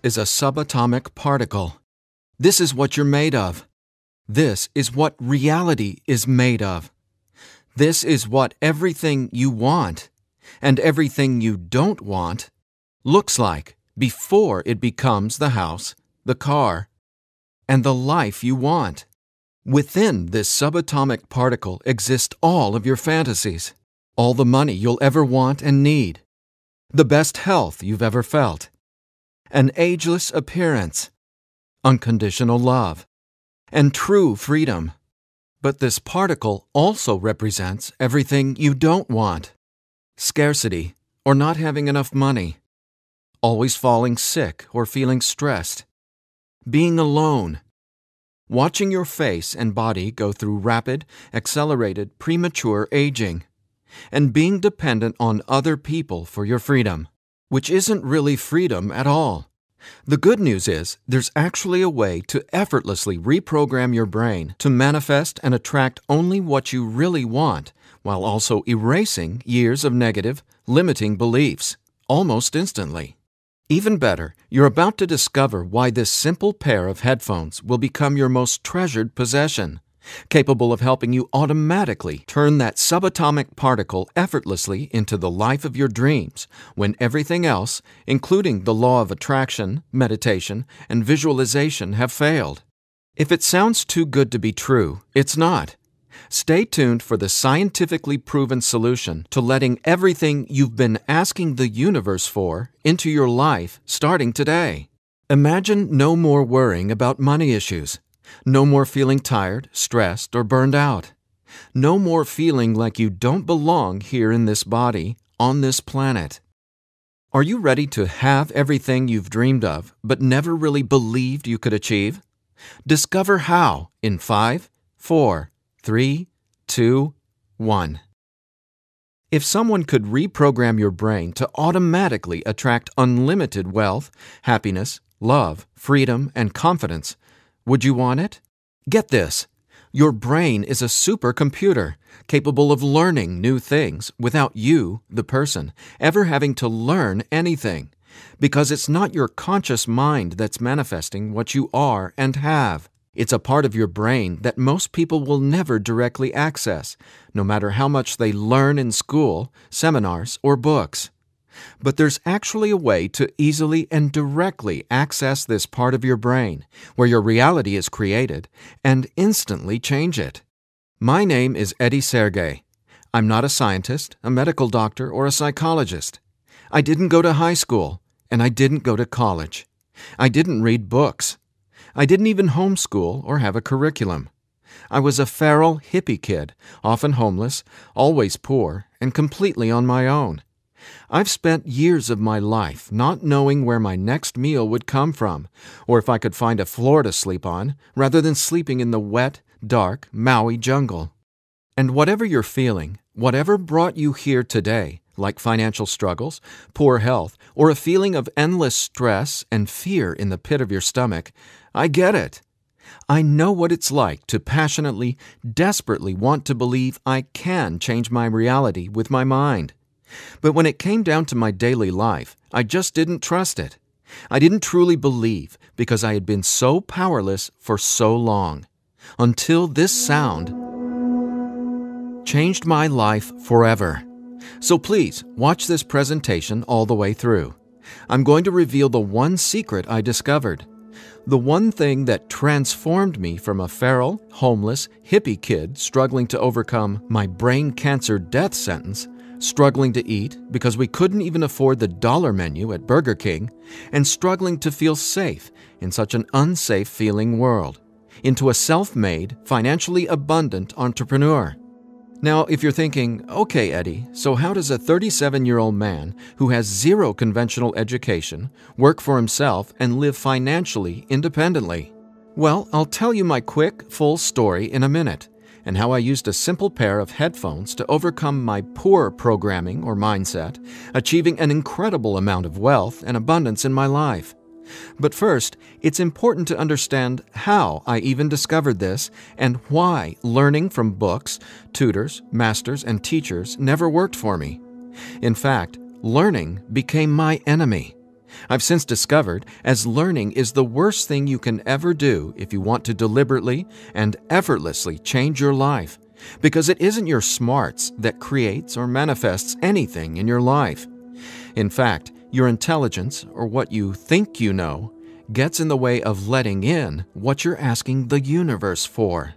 is a subatomic particle. This is what you're made of. This is what reality is made of. This is what everything you want and everything you don't want looks like before it becomes the house, the car, and the life you want. Within this subatomic particle exist all of your fantasies, all the money you'll ever want and need, the best health you've ever felt, an ageless appearance, unconditional love, and true freedom. But this particle also represents everything you don't want: scarcity or not having enough money, always falling sick or feeling stressed, being alone, watching your face and body go through rapid, accelerated, premature aging, and being dependent on other people for your freedom, which isn't really freedom at all. The good news is there's actually a way to effortlessly reprogram your brain to manifest and attract only what you really want, while also erasing years of negative, limiting beliefs, almost instantly. Even better, you're about to discover why this simple pair of headphones will become your most treasured possession, capable of helping you automatically turn that subatomic particle effortlessly into the life of your dreams when everything else, including the law of attraction, meditation, and visualization, have failed. If it sounds too good to be true, it's not. Stay tuned for the scientifically proven solution to letting everything you've been asking the universe for into your life starting today. Imagine no more worrying about money issues. No more feeling tired, stressed, or burned out. No more feeling like you don't belong here in this body, on this planet. Are you ready to have everything you've dreamed of but never really believed you could achieve? Discover how in 5, 4, 3, 2, 1. If someone could reprogram your brain to automatically attract unlimited wealth, happiness, love, freedom, and confidence, would you want it? Get this. Your brain is a supercomputer capable of learning new things without you, the person, ever having to learn anything, because it's not your conscious mind that's manifesting what you are and have. It's a part of your brain that most people will never directly access, no matter how much they learn in school, seminars, or books. But there's actually a way to easily and directly access this part of your brain, where your reality is created, and instantly change it. My name is Eddie Sergey. I'm not a scientist, a medical doctor, or a psychologist. I didn't go to high school, and I didn't go to college. I didn't read books. I didn't even homeschool or have a curriculum. I was a feral hippie kid, often homeless, always poor, and completely on my own. I've spent years of my life not knowing where my next meal would come from, or if I could find a floor to sleep on, rather than sleeping in the wet, dark Maui jungle. And whatever you're feeling, whatever brought you here today, like financial struggles, poor health, or a feeling of endless stress and fear in the pit of your stomach, I get it. I know what it's like to passionately, desperately want to believe I can change my reality with my mind. But when it came down to my daily life, I just didn't trust it. I didn't truly believe because I had been so powerless for so long. Until this sound changed my life forever. So please, watch this presentation all the way through. I'm going to reveal the one secret I discovered. The one thing that transformed me from a feral, homeless, hippie kid struggling to overcome my brain cancer death sentence, struggling to eat because we couldn't even afford the dollar menu at Burger King, and struggling to feel safe in such an unsafe-feeling world, into a self-made, financially abundant entrepreneur. Now, if you're thinking, okay, Eddie, so how does a 37-year-old man who has zero conventional education work for himself and live financially independently? Well, I'll tell you my quick, full story in a minute, and how I used a simple pair of headphones to overcome my poor programming or mindset, achieving an incredible amount of wealth and abundance in my life. But first, it's important to understand how I even discovered this and why learning from books, tutors, masters, and teachers never worked for me. In fact, learning became my enemy. I've since discovered as learning is the worst thing you can ever do if you want to deliberately and effortlessly change your life, because it isn't your smarts that creates or manifests anything in your life. In fact, your intelligence, or what you think you know, gets in the way of letting in what you're asking the universe for.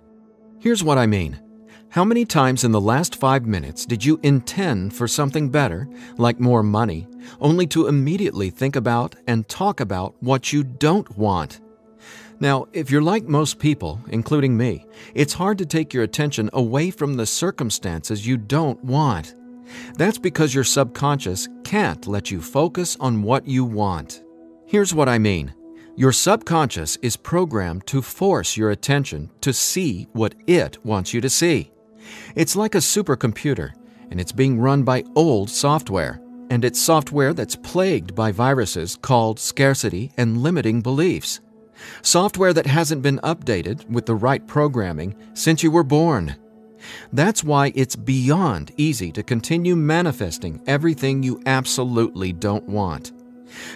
Here's what I mean. How many times in the last 5 minutes did you intend for something better, like more money, only to immediately think about and talk about what you don't want? Now, if you're like most people, including me, it's hard to take your attention away from the circumstances you don't want. That's because your subconscious can't let you focus on what you want. Here's what I mean. Your subconscious is programmed to force your attention to see what it wants you to see. It's like a supercomputer, and it's being run by old software, and it's software that's plagued by viruses called scarcity and limiting beliefs. Software that hasn't been updated with the right programming since you were born. That's why it's beyond easy to continue manifesting everything you absolutely don't want.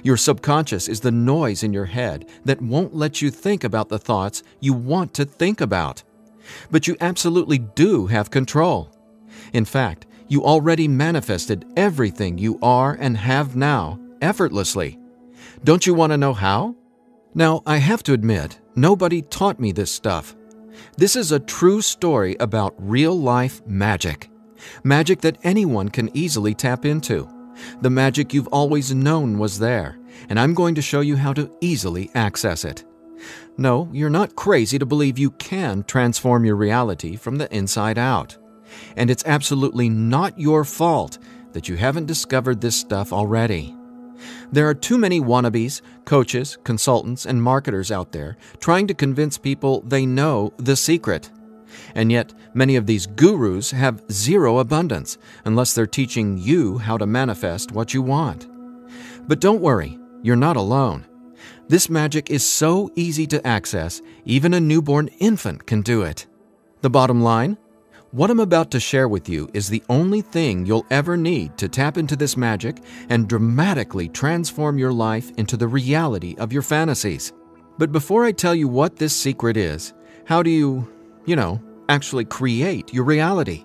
Your subconscious is the noise in your head that won't let you think about the thoughts you want to think about. But you absolutely do have control. In fact, you already manifested everything you are and have now effortlessly. Don't you want to know how? Now, I have to admit, nobody taught me this stuff. This is a true story about real-life magic. Magic that anyone can easily tap into. The magic you've always known was there, and I'm going to show you how to easily access it. No, you're not crazy to believe you can transform your reality from the inside out. And it's absolutely not your fault that you haven't discovered this stuff already. There are too many wannabes, coaches, consultants, and marketers out there trying to convince people they know the secret. And yet, many of these gurus have zero abundance unless they're teaching you how to manifest what you want. But don't worry, you're not alone. This magic is so easy to access, even a newborn infant can do it. The bottom line? What I'm about to share with you is the only thing you'll ever need to tap into this magic and dramatically transform your life into the reality of your fantasies. But before I tell you what this secret is, how do you actually create your reality?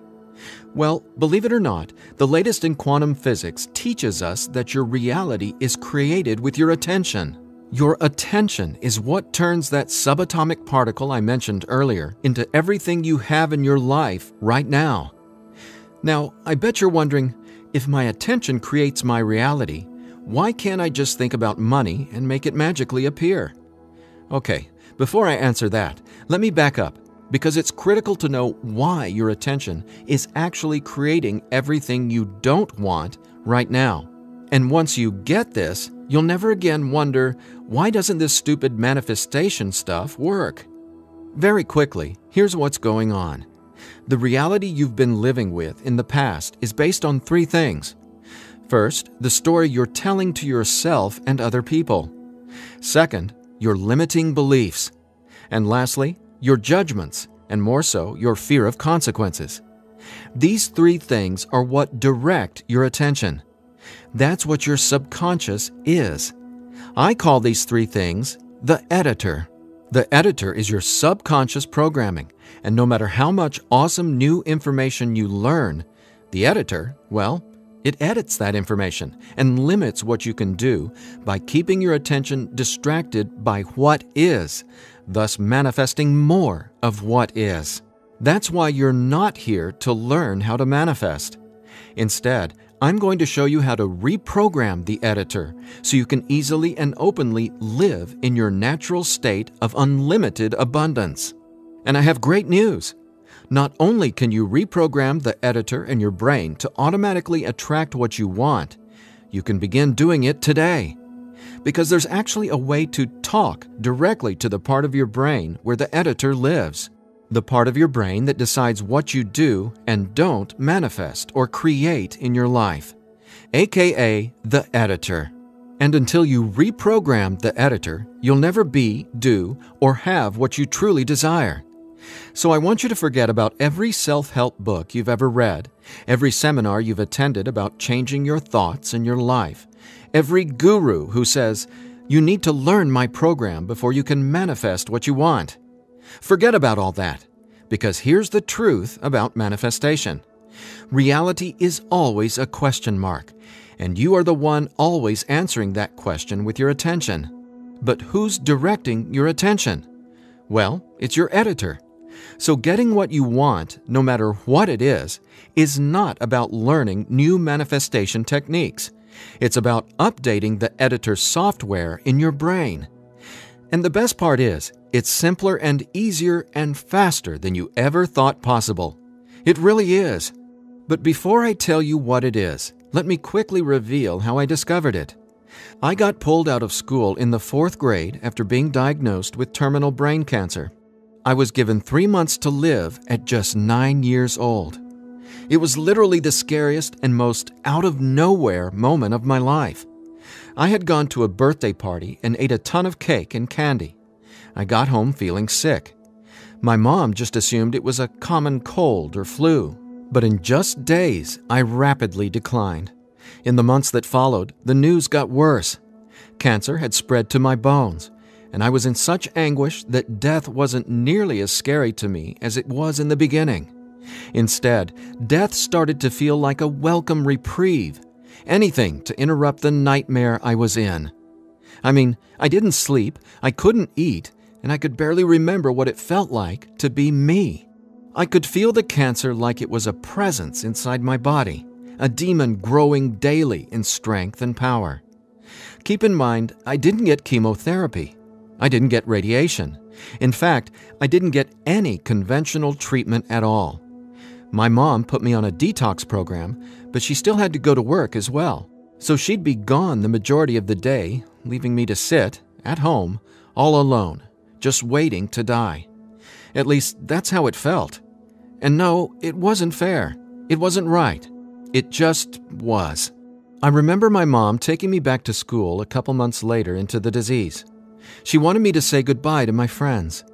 Well, believe it or not, the latest in quantum physics teaches us that your reality is created with your attention. Your attention is what turns that subatomic particle I mentioned earlier into everything you have in your life right now. Now, I bet you're wondering, if my attention creates my reality, why can't I just think about money and make it magically appear? Okay, before I answer that, let me back up, because it's critical to know why your attention is actually creating everything you don't want right now. And once you get this, you'll never again wonder, why doesn't this stupid manifestation stuff work? Very quickly, here's what's going on. The reality you've been living with in the past is based on 3 things. First, the story you're telling to yourself and other people. Second, your limiting beliefs. And lastly, your judgments, and more so, your fear of consequences. These 3 things are what direct your attention. That's what your subconscious is. I call these 3 things the editor. The editor is your subconscious programming, and no matter how much awesome new information you learn, the editor, well, it edits that information and limits what you can do by keeping your attention distracted by what is, thus manifesting more of what is. That's why you're not here to learn how to manifest. Instead, I'm going to show you how to reprogram the editor so you can easily and openly live in your natural state of unlimited abundance. And I have great news. Not only can you reprogram the editor in your brain to automatically attract what you want, you can begin doing it today. Because there's actually a way to talk directly to the part of your brain where the editor lives. The part of your brain that decides what you do and don't manifest or create in your life, aka the editor. And until you reprogram the editor, you'll never be, do, or have what you truly desire. So I want you to forget about every self-help book you've ever read, every seminar you've attended about changing your thoughts and your life, Every guru who says, "You need to learn my program before you can manifest what you want." Forget about all that, because here's the truth about manifestation. Reality is always a question mark, and you are the one always answering that question with your attention. But who's directing your attention? Well, it's your editor. So getting what you want, no matter what it is not about learning new manifestation techniques. It's about updating the editor's software in your brain. And the best part is, it's simpler and easier and faster than you ever thought possible. It really is. But before I tell you what it is, let me quickly reveal how I discovered it. I got pulled out of school in the 4th grade after being diagnosed with terminal brain cancer. I was given 3 months to live at just 9 years old. It was literally the scariest and most out-of-nowhere moment of my life. I had gone to a birthday party and ate a ton of cake and candy. I got home feeling sick. My mom just assumed it was a common cold or flu. But in just days, I rapidly declined. In the months that followed, the news got worse. Cancer had spread to my bones, and I was in such anguish that death wasn't nearly as scary to me as it was in the beginning. Instead, death started to feel like a welcome reprieve, anything to interrupt the nightmare I was in. I mean, I didn't sleep, I couldn't eat, and I could barely remember what it felt like to be me. I could feel the cancer like it was a presence inside my body, a demon growing daily in strength and power. Keep in mind, I didn't get chemotherapy. I didn't get radiation. In fact, I didn't get any conventional treatment at all. My mom put me on a detox program, but she still had to go to work as well. So she'd be gone the majority of the day, leaving me to sit, at home, all alone, just waiting to die. At least, that's how it felt. And no, it wasn't fair. It wasn't right. It just was. I remember my mom taking me back to school a couple months later into the disease. She wanted me to say goodbye to my friends.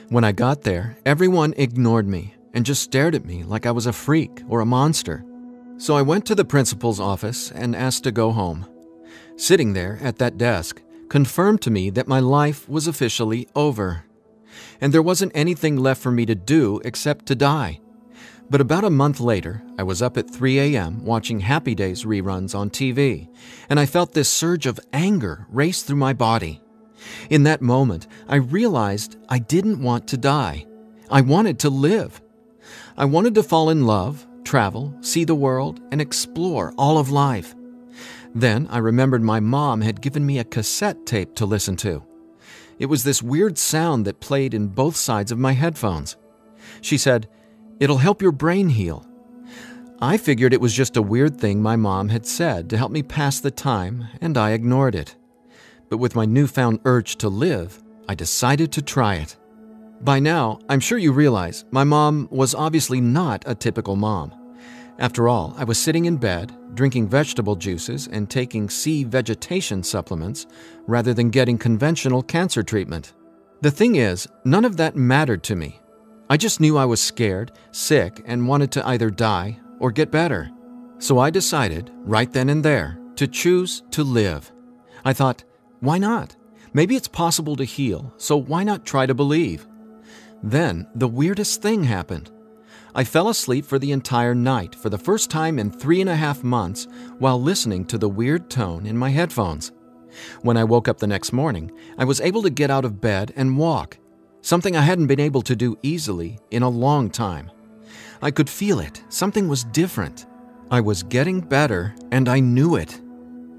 When I got there, everyone ignored me and just stared at me like I was a freak or a monster. So I went to the principal's office and asked to go home. Sitting there at that desk confirmed to me that my life was officially over. And there wasn't anything left for me to do except to die. But about a month later, I was up at 3 a.m. watching Happy Days reruns on TV, and I felt this surge of anger race through my body. In that moment, I realized I didn't want to die. I wanted to live. I wanted to fall in love, travel, see the world, and explore all of life. Then I remembered my mom had given me a cassette tape to listen to. It was this weird sound that played in both sides of my headphones. She said, "It'll help your brain heal." I figured it was just a weird thing my mom had said to help me pass the time, and I ignored it. But with my newfound urge to live, I decided to try it. By now, I'm sure you realize my mom was obviously not a typical mom. After all, I was sitting in bed, drinking vegetable juices and taking sea vegetation supplements rather than getting conventional cancer treatment. The thing is, none of that mattered to me. I just knew I was scared, sick, and wanted to either die or get better. So I decided, right then and there, to choose to live. I thought, why not? Maybe it's possible to heal, so why not try to believe? Then, the weirdest thing happened. I fell asleep for the entire night for the first time in 3.5 months while listening to the weird tone in my headphones. When I woke up the next morning, I was able to get out of bed and walk, something I hadn't been able to do easily in a long time. I could feel it. Something was different. I was getting better, and I knew it.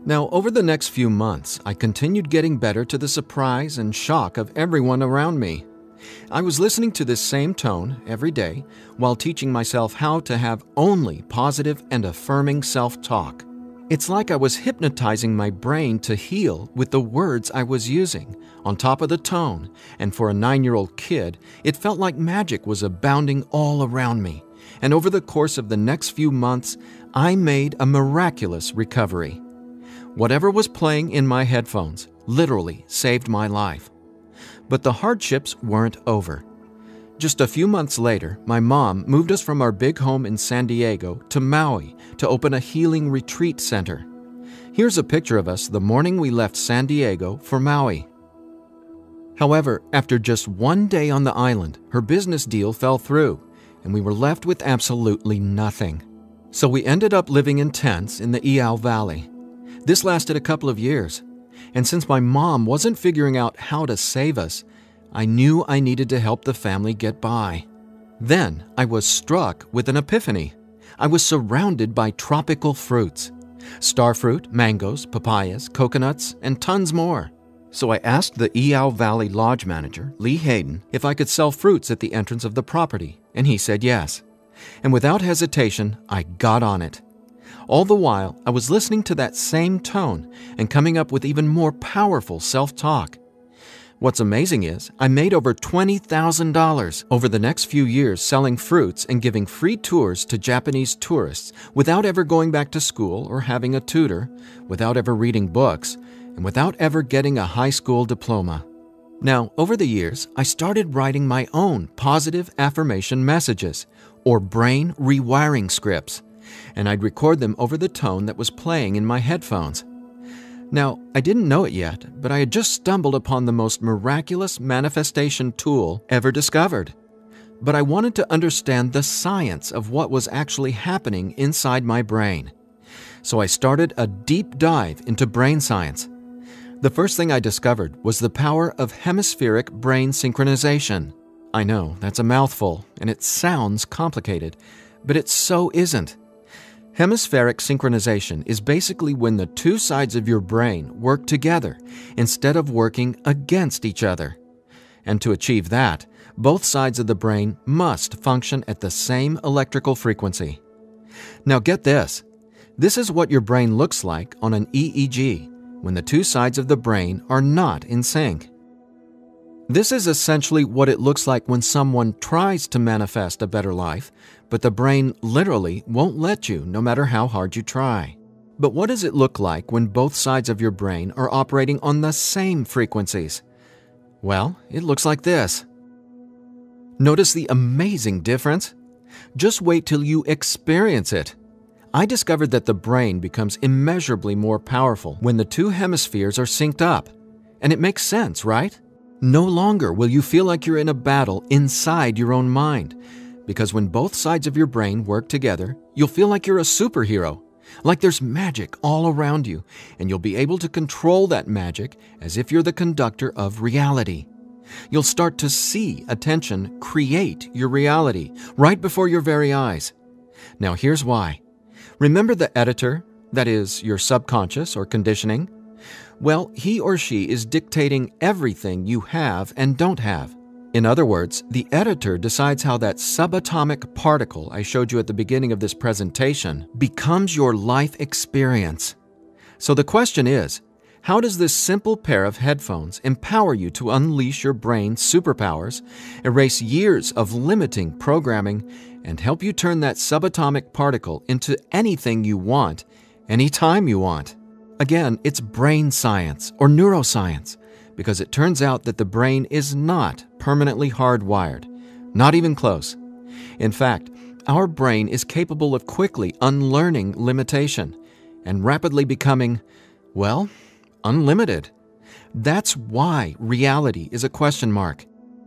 Now, over the next few months, I continued getting better to the surprise and shock of everyone around me. I was listening to this same tone every day while teaching myself how to have only positive and affirming self-talk. It's like I was hypnotizing my brain to heal with the words I was using, on top of the tone, and for a 9-year-old kid, it felt like magic was abounding all around me. And over the course of the next few months, I made a miraculous recovery. Whatever was playing in my headphones literally saved my life. But the hardships weren't over. Just a few months later, my mom moved us from our big home in San Diego to Maui to open a healing retreat center. Here's a picture of us the morning we left San Diego for Maui. However, after just one day on the island, her business deal fell through, and we were left with absolutely nothing. So we ended up living in tents in the Iao Valley. This lasted a couple of years, and since my mom wasn't figuring out how to save us, I knew I needed to help the family get by. Then I was struck with an epiphany. I was surrounded by tropical fruits: starfruit, mangoes, papayas, coconuts, and tons more. So I asked the Iao Valley Lodge manager, Lee Hayden, if I could sell fruits at the entrance of the property, and he said yes. And without hesitation, I got on it. All the while, I was listening to that same tone and coming up with even more powerful self-talk. What's amazing is I made over $20,000 over the next few years selling fruits and giving free tours to Japanese tourists without ever going back to school or having a tutor, without ever reading books, and without ever getting a high school diploma. Now, over the years, I started writing my own positive affirmation messages, or brain rewiring scripts, and I'd record them over the tone that was playing in my headphones. Now, I didn't know it yet, but I had just stumbled upon the most miraculous manifestation tool ever discovered. But I wanted to understand the science of what was actually happening inside my brain. So I started a deep dive into brain science. The first thing I discovered was the power of hemispheric brain synchronization. I know, that's a mouthful, and it sounds complicated, but it so isn't. Hemispheric synchronization is basically when the two sides of your brain work together instead of working against each other. And to achieve that, both sides of the brain must function at the same electrical frequency. Now get this. This is what your brain looks like on an EEG when the two sides of the brain are not in sync. This is essentially what it looks like when someone tries to manifest a better life, but the brain literally won't let you no matter how hard you try. But what does it look like when both sides of your brain are operating on the same frequencies? Well, it looks like this. Notice the amazing difference? Just wait till you experience it. I discovered that the brain becomes immeasurably more powerful when the two hemispheres are synced up. And it makes sense, right? No longer will you feel like you're in a battle inside your own mind, because when both sides of your brain work together, you'll feel like you're a superhero, like there's magic all around you, and you'll be able to control that magic as if you're the conductor of reality. You'll start to see attention create your reality right before your very eyes. Now here's why. Remember the editor, that is, your subconscious or conditioning? Well, he or she is dictating everything you have and don't have. In other words, the editor decides how that subatomic particle I showed you at the beginning of this presentation becomes your life experience. So the question is, how does this simple pair of headphones empower you to unleash your brain's superpowers, erase years of limiting programming, and help you turn that subatomic particle into anything you want, anytime you want? Again, it's brain science or neuroscience, because it turns out that the brain is not permanently hardwired, not even close. In fact, our brain is capable of quickly unlearning limitation and rapidly becoming, well, unlimited. That's why reality is a question mark.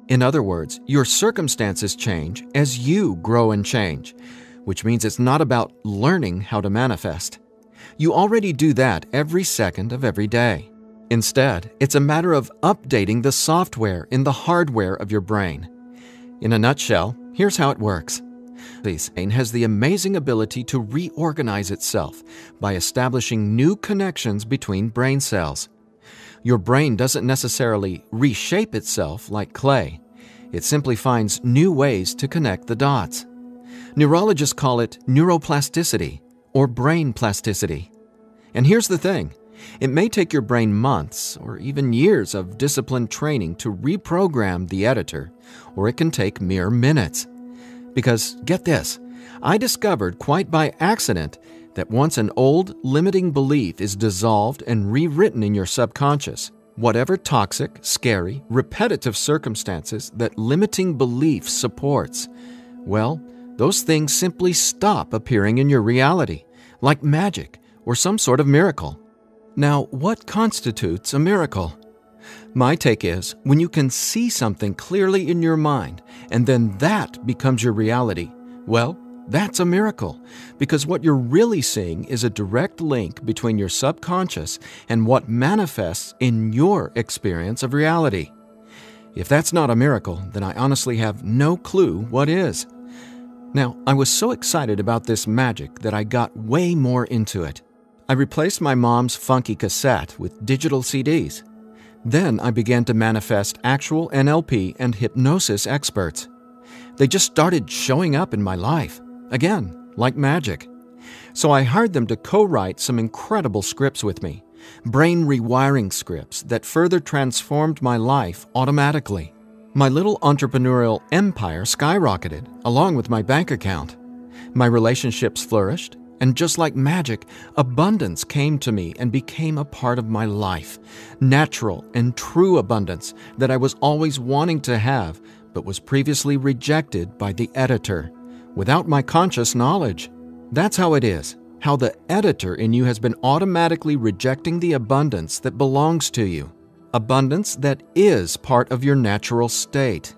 In other words, your circumstances change as you grow and change, which means it's not about learning how to manifest. You already do that every second of every day. Instead, it's a matter of updating the software in the hardware of your brain. In a nutshell, here's how it works. The brain has the amazing ability to reorganize itself by establishing new connections between brain cells. Your brain doesn't necessarily reshape itself like clay. It simply finds new ways to connect the dots. Neurologists call it neuroplasticity or brain plasticity. And here's the thing. It may take your brain months or even years of disciplined training to reprogram the editor, or it can take mere minutes. Because, get this, I discovered quite by accident that once an old, limiting belief is dissolved and rewritten in your subconscious, whatever toxic, scary, repetitive circumstances that limiting belief supports, well, those things simply stop appearing in your reality, like magic or some sort of miracle. Now, what constitutes a miracle? My take is when you can see something clearly in your mind and then that becomes your reality, well, that's a miracle, because what you're really seeing is a direct link between your subconscious and what manifests in your experience of reality. If that's not a miracle, then I honestly have no clue what is. Now, I was so excited about this magic that I got way more into it. I replaced my mom's funky cassette with digital CDs. Then I began to manifest actual NLP and hypnosis experts. They just started showing up in my life, again, like magic. So I hired them to co-write some incredible scripts with me, brain rewiring scripts that further transformed my life automatically. My little entrepreneurial empire skyrocketed, along with my bank account. My relationships flourished, and just like magic, abundance came to me and became a part of my life. Natural and true abundance that I was always wanting to have, but was previously rejected by the editor, without my conscious knowledge. That's how it is, how the editor in you has been automatically rejecting the abundance that belongs to you. Abundance that is part of your natural state.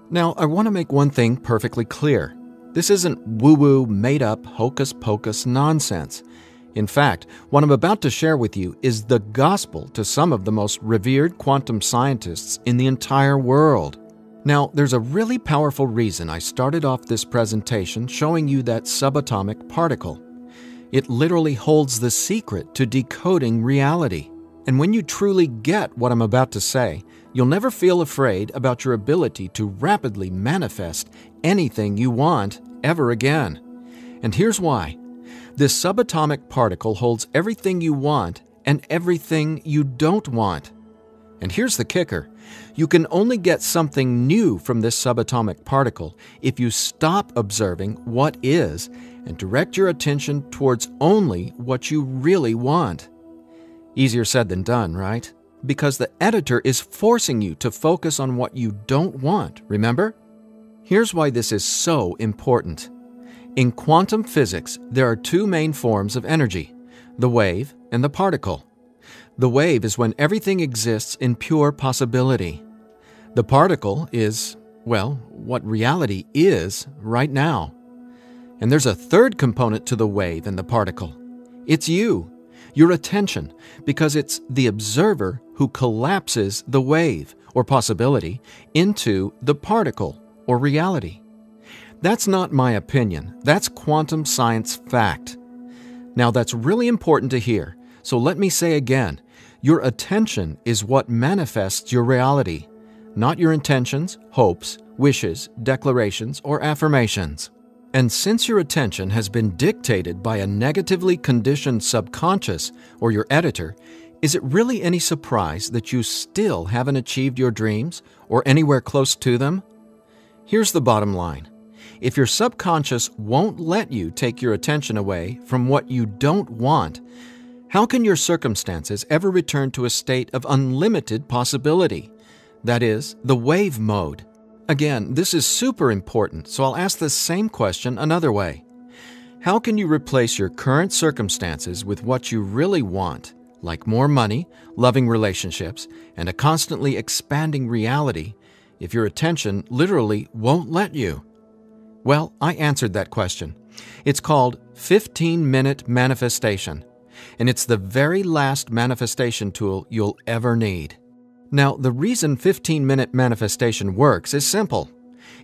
Now, I want to make one thing perfectly clear. This isn't woo-woo, made-up, hocus-pocus nonsense. In fact, what I'm about to share with you is the gospel to some of the most revered quantum scientists in the entire world. Now, there's a really powerful reason I started off this presentation showing you that subatomic particle. It literally holds the secret to decoding reality. And when you truly get what I'm about to say, you'll never feel afraid about your ability to rapidly manifest anything you want ever again. And here's why. This subatomic particle holds everything you want and everything you don't want. And here's the kicker. You can only get something new from this subatomic particle if you stop observing what is and direct your attention towards only what you really want. Easier said than done, right? Because the editor is forcing you to focus on what you don't want, remember? Here's why this is so important. In quantum physics, there are two main forms of energy, the wave and the particle. The wave is when everything exists in pure possibility. The particle is, well, what reality is right now. And there's a third component to the wave and the particle. It's you. Your attention, because it's the observer who collapses the wave, or possibility, into the particle, or reality. That's not my opinion. That's quantum science fact. Now that's really important to hear, so let me say again, your attention is what manifests your reality, not your intentions, hopes, wishes, declarations, or affirmations. And since your attention has been dictated by a negatively conditioned subconscious or your editor, is it really any surprise that you still haven't achieved your dreams or anywhere close to them? Here's the bottom line. If your subconscious won't let you take your attention away from what you don't want, how can your circumstances ever return to a state of unlimited possibility? That is, the wave mode. Again, this is super important, so I'll ask the same question another way. How can you replace your current circumstances with what you really want, like more money, loving relationships, and a constantly expanding reality, if your attention literally won't let you? Well, I answered that question. It's called 15-minute manifestation, and it's the very last manifestation tool you'll ever need. Now, the reason 15-minute manifestation works is simple.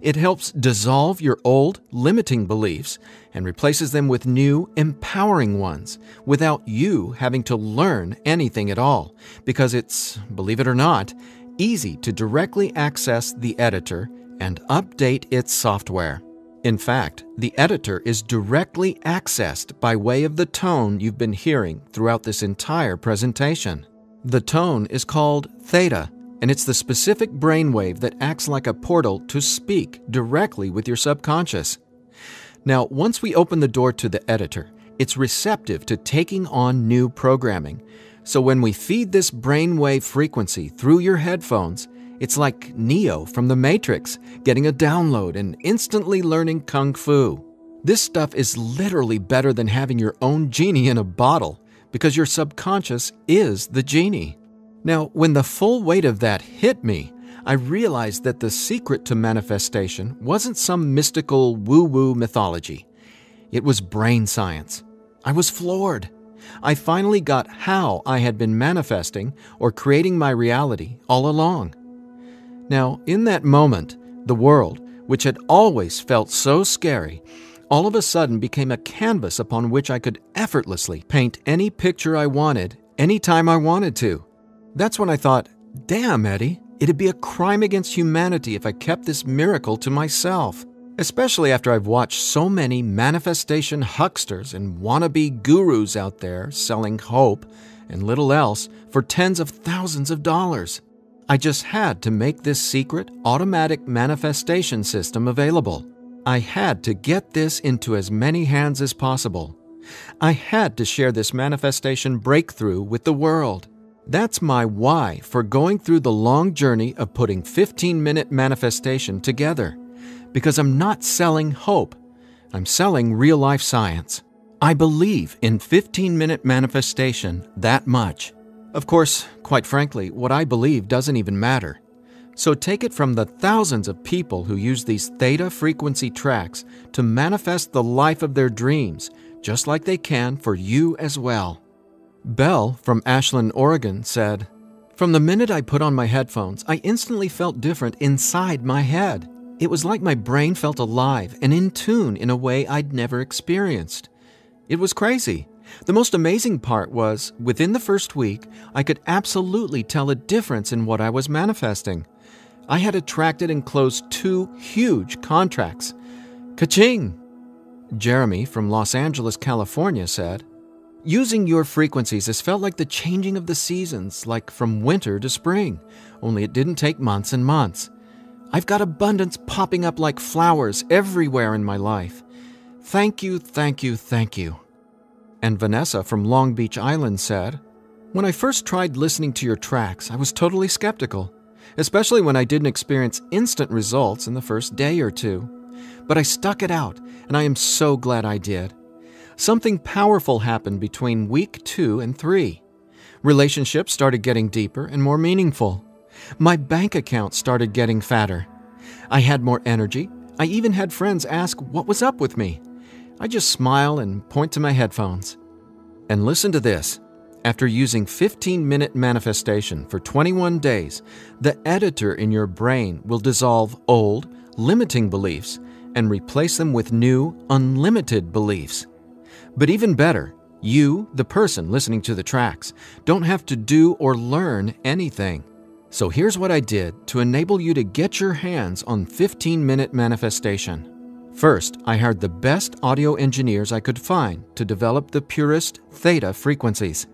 It helps dissolve your old, limiting beliefs and replaces them with new, empowering ones without you having to learn anything at all, because it's, believe it or not, easy to directly access the editor and update its software. In fact, the editor is directly accessed by way of the tone you've been hearing throughout this entire presentation. The tone is called theta, and it's the specific brainwave that acts like a portal to speak directly with your subconscious. Now, once we open the door to the editor, it's receptive to taking on new programming. So when we feed this brainwave frequency through your headphones, it's like Neo from the Matrix getting a download and instantly learning Kung Fu. This stuff is literally better than having your own genie in a bottle, because your subconscious is the genie. Now, when the full weight of that hit me, I realized that the secret to manifestation wasn't some mystical woo-woo mythology. It was brain science. I was floored. I finally got how I had been manifesting or creating my reality all along. Now, in that moment, the world, which had always felt so scary, all of a sudden became a canvas upon which I could effortlessly paint any picture I wanted, anytime I wanted to. That's when I thought, damn, Eddie, it'd be a crime against humanity if I kept this miracle to myself. Especially after I've watched so many manifestation hucksters and wannabe gurus out there selling hope and little else for tens of thousands of dollars. I just had to make this secret, automatic manifestation system available. I had to get this into as many hands as possible. I had to share this manifestation breakthrough with the world. That's my why for going through the long journey of putting 15-minute manifestation together. Because I'm not selling hope. I'm selling real-life science. I believe in 15-minute manifestation that much. Of course, quite frankly, what I believe doesn't even matter. So take it from the thousands of people who use these theta frequency tracks to manifest the life of their dreams, just like they can for you as well. Belle from Ashland, Oregon said, "From the minute I put on my headphones, I instantly felt different inside my head. It was like my brain felt alive and in tune in a way I'd never experienced. It was crazy. The most amazing part was, within the first week, I could absolutely tell a difference in what I was manifesting. I had attracted and closed 2 huge contracts. Ka-ching!" Jeremy from Los Angeles, California said, "Using your frequencies has felt like the changing of the seasons, like from winter to spring, only it didn't take months and months. I've got abundance popping up like flowers everywhere in my life. Thank you, thank you, thank you." And Vanessa from Long Beach Island said, "When I first tried listening to your tracks, I was totally skeptical, especially when I didn't experience instant results in the first day or 2. But I stuck it out, and I am so glad I did. Something powerful happened between week 2 and 3. Relationships started getting deeper and more meaningful. My bank account started getting fatter. I had more energy. I even had friends ask what was up with me. I just smile and point to my headphones. And listen to this. After using 15-minute manifestation for 21 days, the editor in your brain will dissolve old, limiting beliefs and replace them with new, unlimited beliefs. But even better, you, the person listening to the tracks, don't have to do or learn anything. So here's what I did to enable you to get your hands on 15-minute manifestation. First, I hired the best audio engineers I could find to develop the purest theta frequencies.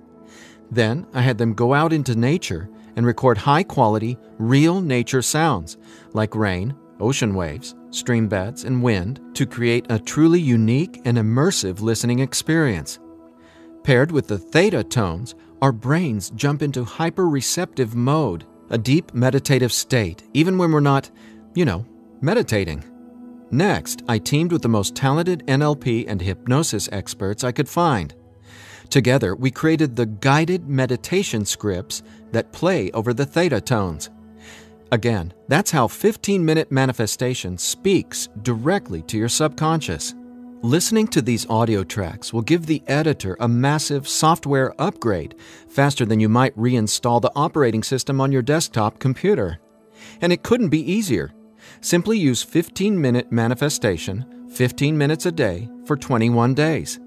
Then, I had them go out into nature and record high-quality, real nature sounds, like rain, ocean waves, stream beds, and wind, to create a truly unique and immersive listening experience. Paired with the theta tones, our brains jump into hyper-receptive mode, a deep meditative state, even when we're not, meditating. Next, I teamed with the most talented NLP and hypnosis experts I could find. Together, we created the guided meditation scripts that play over the theta tones. Again, that's how 15-minute manifestation speaks directly to your subconscious. Listening to these audio tracks will give the editor a massive software upgrade faster than you might reinstall the operating system on your desktop computer. And it couldn't be easier. Simply use 15-minute manifestation, 15 minutes a day, for 21 days.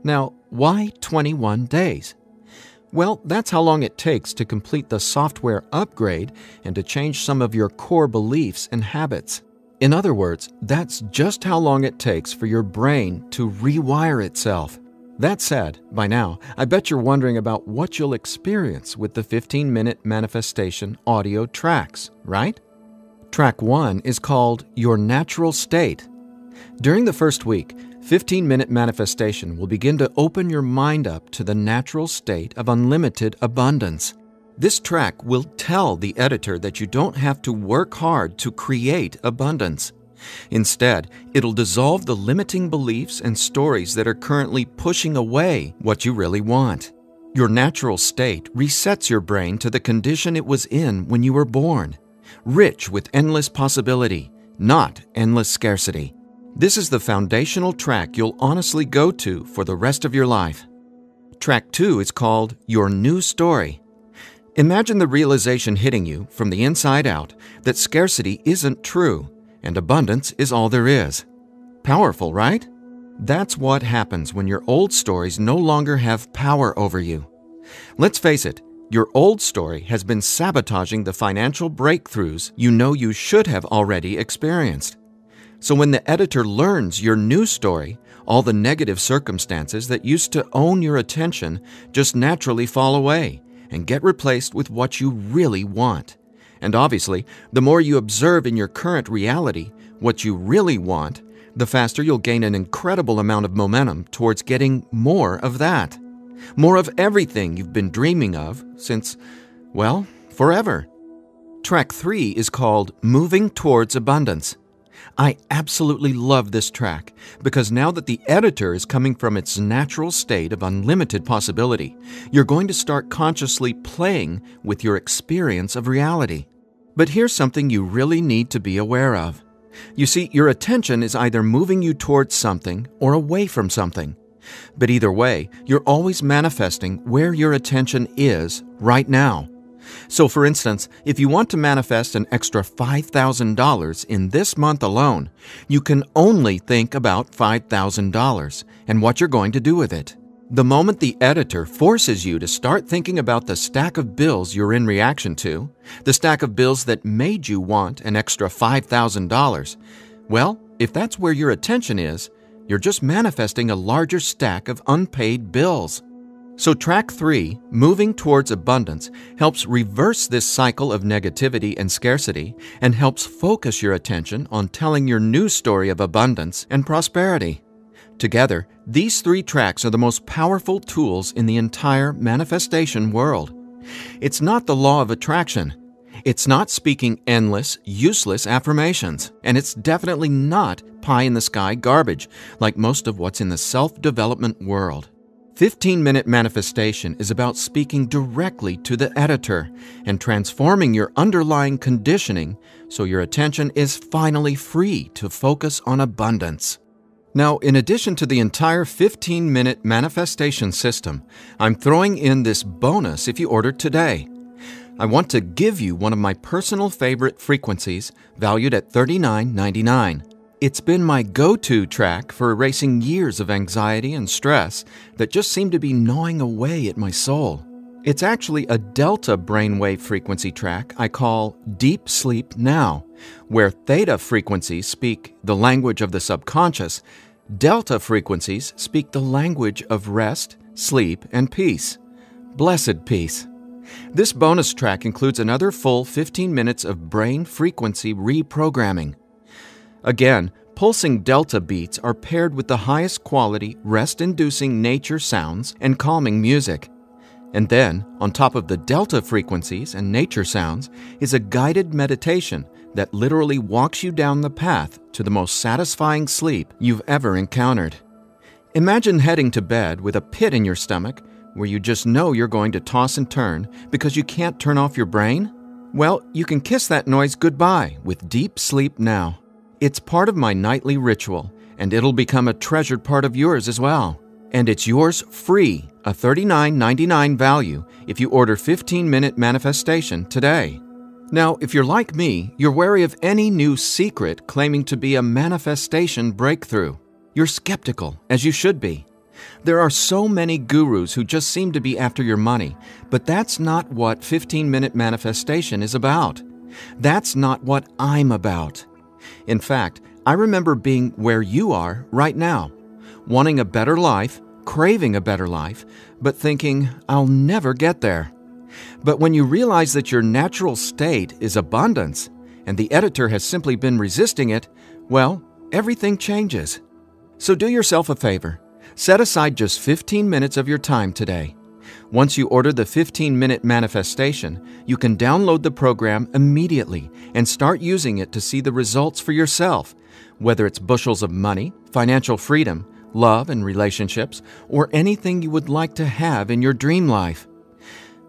Now, why 21 days? Well, that's how long it takes to complete the software upgrade and to change some of your core beliefs and habits. In other words, that's just how long it takes for your brain to rewire itself. That said, by now, I bet you're wondering about what you'll experience with the 15-minute manifestation audio tracks, right? Track 1 is called Your Natural State. During the first week, 15-minute manifestation will begin to open your mind up to the natural state of unlimited abundance. This track will tell the editor that you don't have to work hard to create abundance. Instead, it'll dissolve the limiting beliefs and stories that are currently pushing away what you really want. Your natural state resets your brain to the condition it was in when you were born, rich with endless possibility, not endless scarcity. This is the foundational track you'll honestly go to for the rest of your life. Track 2 is called Your New Story. Imagine the realization hitting you from the inside out that scarcity isn't true and abundance is all there is. Powerful, right? That's what happens when your old stories no longer have power over you. Let's face it, your old story has been sabotaging the financial breakthroughs you know you should have already experienced. So when the editor learns your new story, all the negative circumstances that used to own your attention just naturally fall away and get replaced with what you really want. And obviously, the more you observe in your current reality what you really want, the faster you'll gain an incredible amount of momentum towards getting more of that. More of everything you've been dreaming of since, well, forever. Track 3 is called Moving Towards Abundance. I absolutely love this track because now that the editor is coming from its natural state of unlimited possibility, you're going to start consciously playing with your experience of reality. But here's something you really need to be aware of. You see, your attention is either moving you towards something or away from something. But either way, you're always manifesting where your attention is right now. So for instance, if you want to manifest an extra $5,000 in this month alone, you can only think about $5,000 and what you're going to do with it. The moment the editor forces you to start thinking about the stack of bills you're in reaction to, the stack of bills that made you want an extra $5,000, well, if that's where your attention is, you're just manifesting a larger stack of unpaid bills. So track 3, Moving Towards Abundance, helps reverse this cycle of negativity and scarcity and helps focus your attention on telling your new story of abundance and prosperity. Together, these 3 tracks are the most powerful tools in the entire manifestation world. It's not the law of attraction. It's not speaking endless, useless affirmations. And it's definitely not pie-in-the-sky garbage like most of what's in the self-development world. 15-minute manifestation is about speaking directly to the editor and transforming your underlying conditioning so your attention is finally free to focus on abundance. Now, in addition to the entire 15-minute manifestation system, I'm throwing in this bonus if you order today. I want to give you one of my personal favorite frequencies valued at $39.99. It's been my go-to track for erasing years of anxiety and stress that just seem to be gnawing away at my soul. It's actually a delta brainwave frequency track I call Deep Sleep Now, where theta frequencies speak the language of the subconscious, delta frequencies speak the language of rest, sleep, and peace. Blessed peace. This bonus track includes another full 15 minutes of brain frequency reprogramming. Again, pulsing delta beats are paired with the highest quality, rest-inducing nature sounds and calming music. And then, on top of the delta frequencies and nature sounds, is a guided meditation that literally walks you down the path to the most satisfying sleep you've ever encountered. Imagine heading to bed with a pit in your stomach where you just know you're going to toss and turn because you can't turn off your brain? Well, you can kiss that noise goodbye with Deep Sleep Now. It's part of my nightly ritual, and it'll become a treasured part of yours as well. And it's yours free, a $39.99 value, if you order 15-minute manifestation today. Now, if you're like me, you're wary of any new secret claiming to be a manifestation breakthrough. You're skeptical, as you should be. There are so many gurus who just seem to be after your money, but that's not what 15-minute manifestation is about. That's not what I'm about. In fact, I remember being where you are right now, wanting a better life, craving a better life, but thinking, I'll never get there. But when you realize that your natural state is abundance, and the editor has simply been resisting it, well, everything changes. So do yourself a favor. Set aside just 15 minutes of your time today. Once you order the 15-minute manifestation, you can download the program immediately and start using it to see the results for yourself, whether it's bushels of money, financial freedom, love and relationships, or anything you would like to have in your dream life.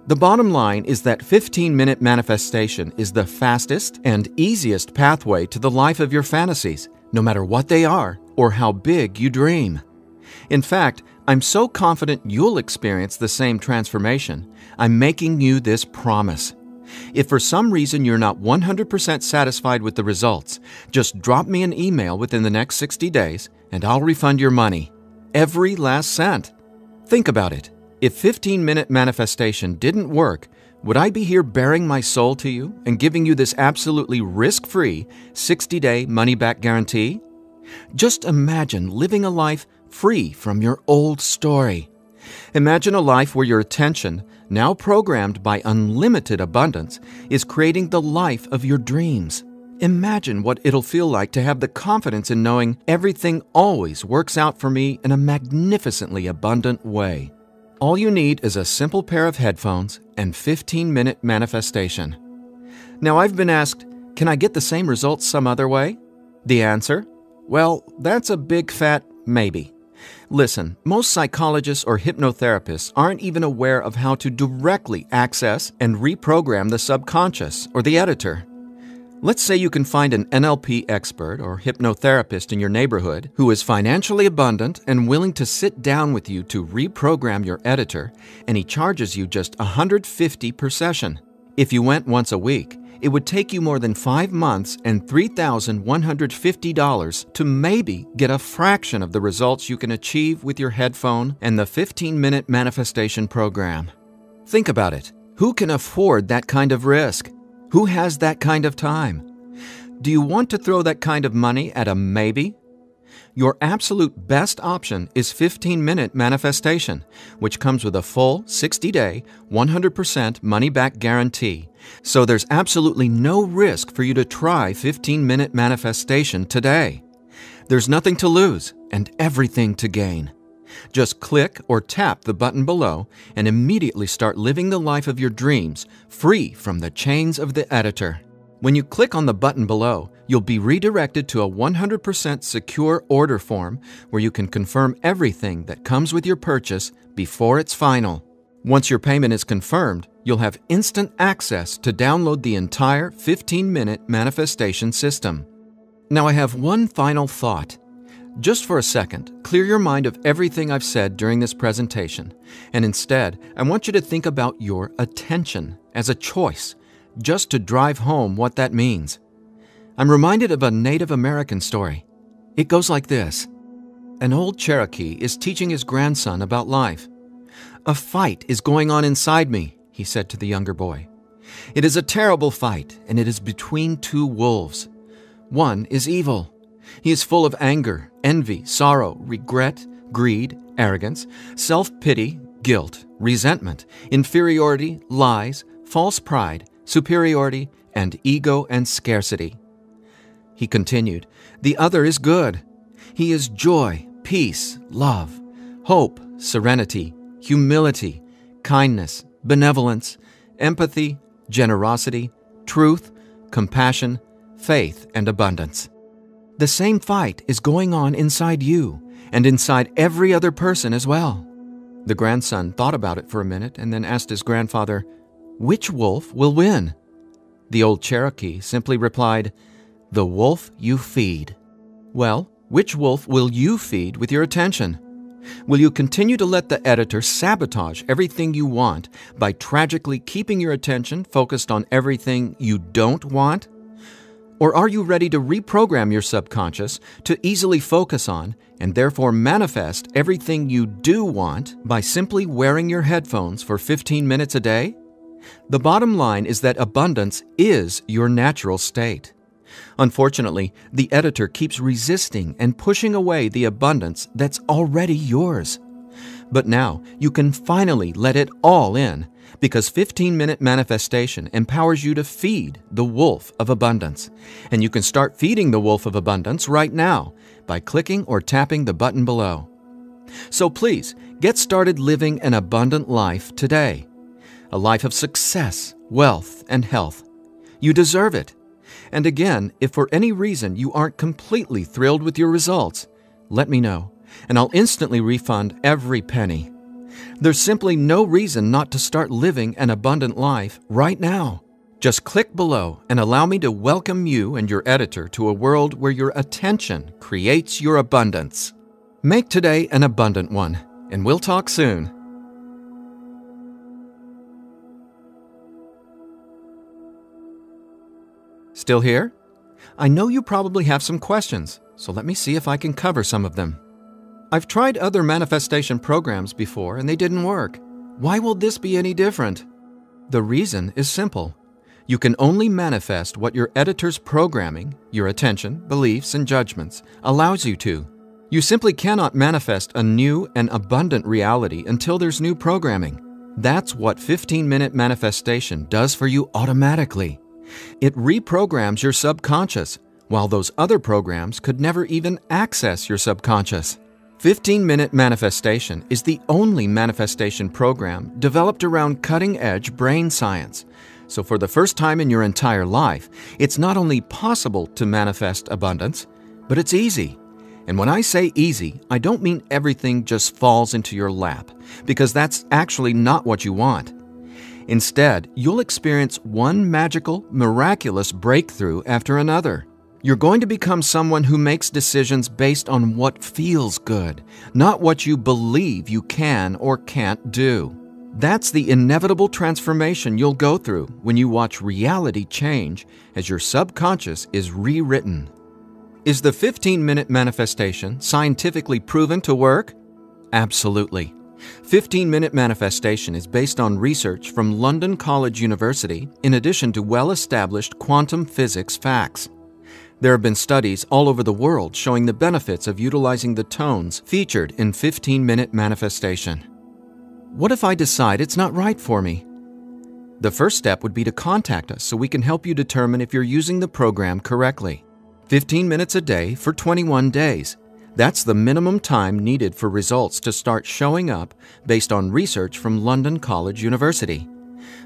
The bottom line is that 15-minute manifestation is the fastest and easiest pathway to the life of your fantasies, no matter what they are or how big you dream. In fact, I'm so confident you'll experience the same transformation, I'm making you this promise. If for some reason you're not 100% satisfied with the results, just drop me an email within the next 60 days and I'll refund your money. Every last cent. Think about it. If 15-minute manifestation didn't work, would I be here bearing my soul to you and giving you this absolutely risk-free 60-day money-back guarantee? Just imagine living a life free from your old story. Imagine a life where your attention, now programmed by unlimited abundance, is creating the life of your dreams. Imagine what it'll feel like to have the confidence in knowing everything always works out for me in a magnificently abundant way. All you need is a simple pair of headphones and 15-minute manifestation. Now, I've been asked, can I get the same results some other way? The answer? Well, that's a big fat maybe. Listen, most psychologists or hypnotherapists aren't even aware of how to directly access and reprogram the subconscious or the editor. Let's say you can find an NLP expert or hypnotherapist in your neighborhood who is financially abundant and willing to sit down with you to reprogram your editor, and he charges you just $150 per session. If you went once a week, it would take you more than 5 months and $3,150 to maybe get a fraction of the results you can achieve with your headphone and the 15-minute manifestation program. Think about it. Who can afford that kind of risk? Who has that kind of time? Do you want to throw that kind of money at a maybe? Your absolute best option is 15-minute manifestation, which comes with a full 60-day, 100% money-back guarantee. So there's absolutely no risk for you to try 15-minute manifestation today. There's nothing to lose and everything to gain. Just click or tap the button below and immediately start living the life of your dreams, free from the chains of the editor. When you click on the button below, you'll be redirected to a 100% secure order form where you can confirm everything that comes with your purchase before it's final. Once your payment is confirmed, you'll have instant access to download the entire 15-minute manifestation system. Now I have one final thought. Just for a second, clear your mind of everything I've said during this presentation, and instead, I want you to think about your attention as a choice, just to drive home what that means. I'm reminded of a Native American story. It goes like this. An old Cherokee is teaching his grandson about life. "A fight is going on inside me," he said to the younger boy. "It is a terrible fight, and it is between two wolves. One is evil. He is full of anger, envy, sorrow, regret, greed, arrogance, self-pity, guilt, resentment, inferiority, lies, false pride, superiority, and ego and scarcity." He continued, "The other is good. He is joy, peace, love, hope, serenity, humility, kindness, benevolence, empathy, generosity, truth, compassion, faith, and abundance. The same fight is going on inside you and inside every other person as well." The grandson thought about it for a minute and then asked his grandfather, "Which wolf will win?" The old Cherokee simply replied, "The wolf you feed." Well, which wolf will you feed with your attention? Will you continue to let the editor sabotage everything you want by tragically keeping your attention focused on everything you don't want? Or are you ready to reprogram your subconscious to easily focus on and therefore manifest everything you do want by simply wearing your headphones for 15 minutes a day? The bottom line is that abundance is your natural state. Unfortunately, the editor keeps resisting and pushing away the abundance that's already yours. But now you can finally let it all in, because 15-minute manifestation empowers you to feed the wolf of abundance. And you can start feeding the wolf of abundance right now by clicking or tapping the button below. So please, get started living an abundant life today. A life of success, wealth, and health. You deserve it. And again, if for any reason you aren't completely thrilled with your results, let me know. and I'll instantly refund every penny. There's simply no reason not to start living an abundant life right now. Just click below and allow me to welcome you and your editor to a world where your attention creates your abundance. Make today an abundant one, and we'll talk soon. Still here? I know you probably have some questions, so let me see if I can cover some of them. I've tried other manifestation programs before and they didn't work. Why will this be any different? The reason is simple. You can only manifest what your editor's programming, your attention, beliefs, and judgments allows you to. You simply cannot manifest a new and abundant reality until there's new programming. That's what 15-minute manifestation does for you automatically. It reprograms your subconscious, while those other programs could never even access your subconscious. 15-minute manifestation is the only manifestation program developed around cutting-edge brain science. So for the first time in your entire life, it's not only possible to manifest abundance, but it's easy. And when I say easy, I don't mean everything just falls into your lap, because that's actually not what you want. Instead, you'll experience one magical, miraculous breakthrough after another. You're going to become someone who makes decisions based on what feels good, not what you believe you can or can't do. That's the inevitable transformation you'll go through when you watch reality change as your subconscious is rewritten. Is the 15-minute manifestation scientifically proven to work? Absolutely. 15-minute manifestation is based on research from London College University in addition to well-established quantum physics facts. There have been studies all over the world showing the benefits of utilizing the tones featured in 15-minute manifestation. What if I decide it's not right for me? The first step would be to contact us so we can help you determine if you're using the program correctly. 15 minutes a day for 21 days. That's the minimum time needed for results to start showing up based on research from London College University.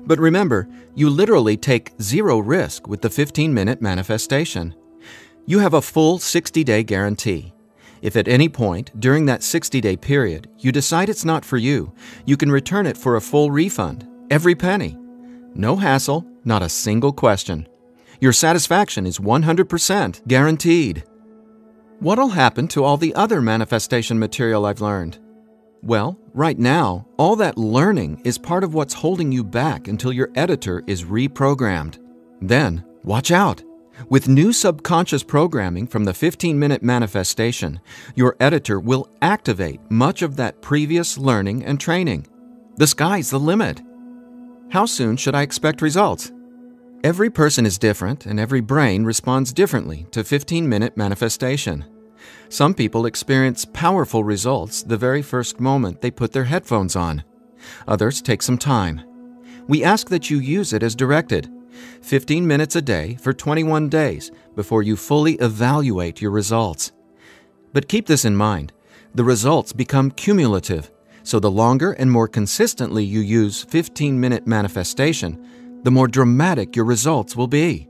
But remember, you literally take zero risk with the 15-minute manifestation. You have a full 60-day guarantee. If at any point during that 60-day period you decide it's not for you, you can return it for a full refund, every penny. No hassle, not a single question. Your satisfaction is 100% guaranteed. What'll happen to all the other manifestation material I've learned? Well, right now, all that learning is part of what's holding you back until your editor is reprogrammed. Then, watch out! With new subconscious programming from the 15-minute manifestation, your editor will activate much of that previous learning and training. The sky's the limit. How soon should I expect results? Every person is different, and every brain responds differently to 15-minute manifestation. Some people experience powerful results the very first moment they put their headphones on. Others take some time. We ask that you use it as directed, 15 minutes a day for 21 days before you fully evaluate your results. But keep this in mind, the results become cumulative, so the longer and more consistently you use 15-minute manifestation, the more dramatic your results will be.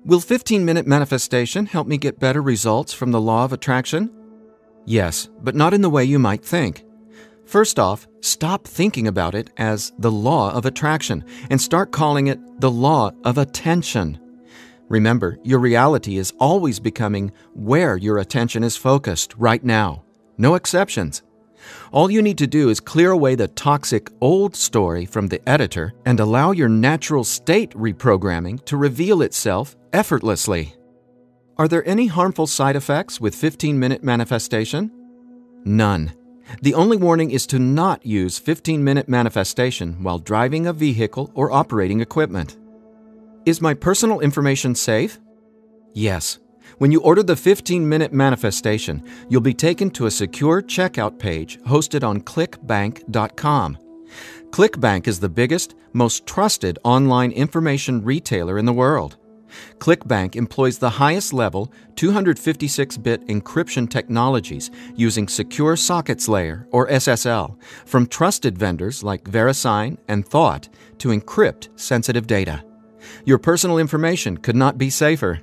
Will 15-minute manifestation help me get better results from the law of attraction? Yes, but not in the way you might think. First off, stop thinking about it as the law of attraction and start calling it the law of attention. Remember, your reality is always becoming where your attention is focused right now. No exceptions. All you need to do is clear away the toxic old story from the editor and allow your natural state reprogramming to reveal itself effortlessly. Are there any harmful side effects with 15-minute manifestation? None. The only warning is to not use 15-minute manifestation while driving a vehicle or operating equipment. Is my personal information safe? Yes. When you order the 15-minute manifestation, you'll be taken to a secure checkout page hosted on clickbank.com. ClickBank is the biggest, most trusted online information retailer in the world. ClickBank employs the highest level 256-bit encryption technologies using Secure Sockets Layer, or SSL, from trusted vendors like VeriSign and Thought to encrypt sensitive data. Your personal information could not be safer.